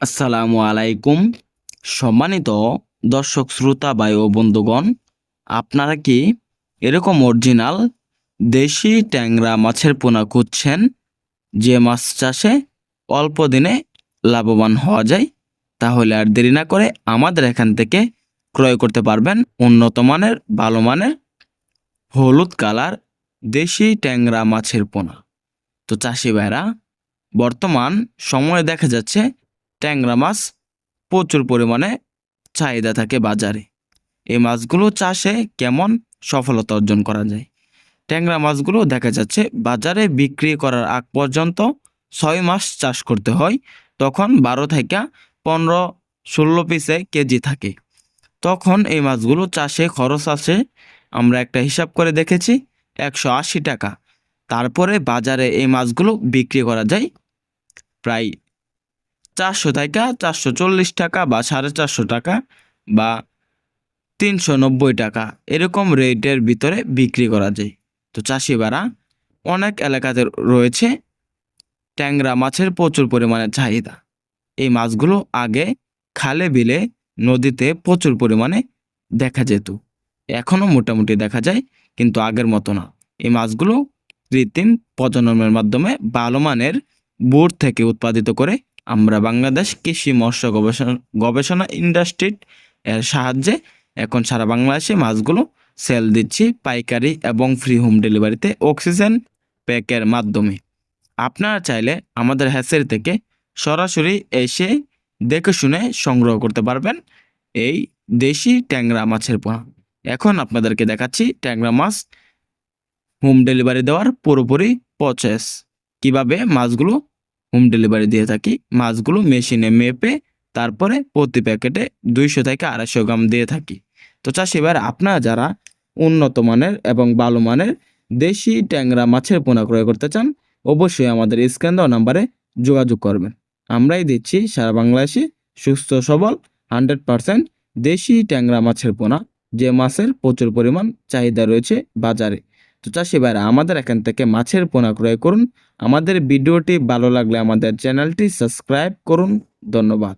আসসালামু আলাইকুম। সম্মানিত দর্শক শ্রোতা ভাই ও বন্ধুগণ, আপনারা কি এরকম অরিজিনাল দেশি ট্যাংরা মাছের পোনা খুঁজছেন, যে মাছ চাষে অল্প দিনে লাভবান হওয়া যায়? তাহলে আর দেরি না করে আমাদের এখান থেকে ক্রয় করতে পারবেন উন্নত মানের, ভালো মানের, হলুদ কালার দেশি ট্যাংরা মাছের পোনা। তো চাষি ভাইরা, বর্তমান সময়ে দেখা যাচ্ছে ট্যাংরা মাছ প্রচুর পরিমাণে চাহিদা থাকে বাজারে। এই মাছগুলো চাষে কেমন সফলতা অর্জন করা যায়? ট্যাংরা মাছগুলো দেখা যাচ্ছে বাজারে বিক্রি করার আগ পর্যন্ত 6 মাস চাষ করতে হয়। তখন 12 থেকে 15-16 পিসে কেজি থাকে। তখন এই মাছগুলো চাষে খরচ আছে, আমরা একটা হিসাব করে দেখেছি, 180 টাকা। তারপরে বাজারে এই মাছগুলো বিক্রি করা যায় প্রায় 400 থেকে 440 টাকা বা 450 টাকা বা 390 টাকা, এরকম রেটের ভিতরে বিক্রি করা যায়। তো চাষিবারা, অনেক এলাকাতে রয়েছে ট্যাংরা মাছের প্রচুর পরিমাণে চাহিদা। এই মাছগুলো আগে খালে বিলে নদীতে প্রচুর পরিমাণে দেখা যেত, এখনও মোটামুটি দেখা যায়, কিন্তু আগের মতো না। এই মাছগুলো কৃত্রিম প্রজননের মাধ্যমে ভালো মানের বোট থেকে উৎপাদিত করে আমরা বাংলাদেশ কৃষি মৎস্য গবেষণা ইন্ডাস্ট্রি এর সাহায্যে এখন সারা বাংলাদেশে মাছগুলো সেল দিচ্ছি পাইকারি এবং ফ্রি হোম ডেলিভারিতে অক্সিজেন প্যাকের মাধ্যমে। আপনারা চাইলে আমাদের হ্যাচারি থেকে সরাসরি এসে দেখে শুনে সংগ্রহ করতে পারবেন এই দেশি ট্যাংরা মাছের পোনা। এখন আপনাদেরকে দেখাচ্ছি ট্যাংরা মাছ হোম ডেলিভারি দেওয়ার পুরোপুরি প্রসেস, কিভাবে মাছগুলো হোম ডেলিভারি দিয়ে থাকি। মাছগুলো মেশিনে মেপে তারপরে প্রতি প্যাকেটে 200 থেকে 250 গ্রাম দিয়ে থাকি। তো চাষি ভাই, আপনারা যারা উন্নত মানের এবং ভালো মানের দেশি ট্যাংরা মাছের পোনা ক্রয় করতে চান, অবশ্যই আমাদের স্ক্যান দেওয়া নাম্বারে যোগাযোগ করবেন। আমরাই দিচ্ছি সারা বাংলাদেশে সুস্থ সবল 100% দেশি ট্যাংরা মাছের পোনা, যে মাছের প্রচুর পরিমাণ চাহিদা রয়েছে বাজারে। তো চাষি ভাইরা, আমাদের এখান থেকে মাছের পোনা ক্রয় করুন। আমাদের ভিডিওটি ভালো লাগলে আমাদের চ্যানেলটি সাবস্ক্রাইব করুন। ধন্যবাদ।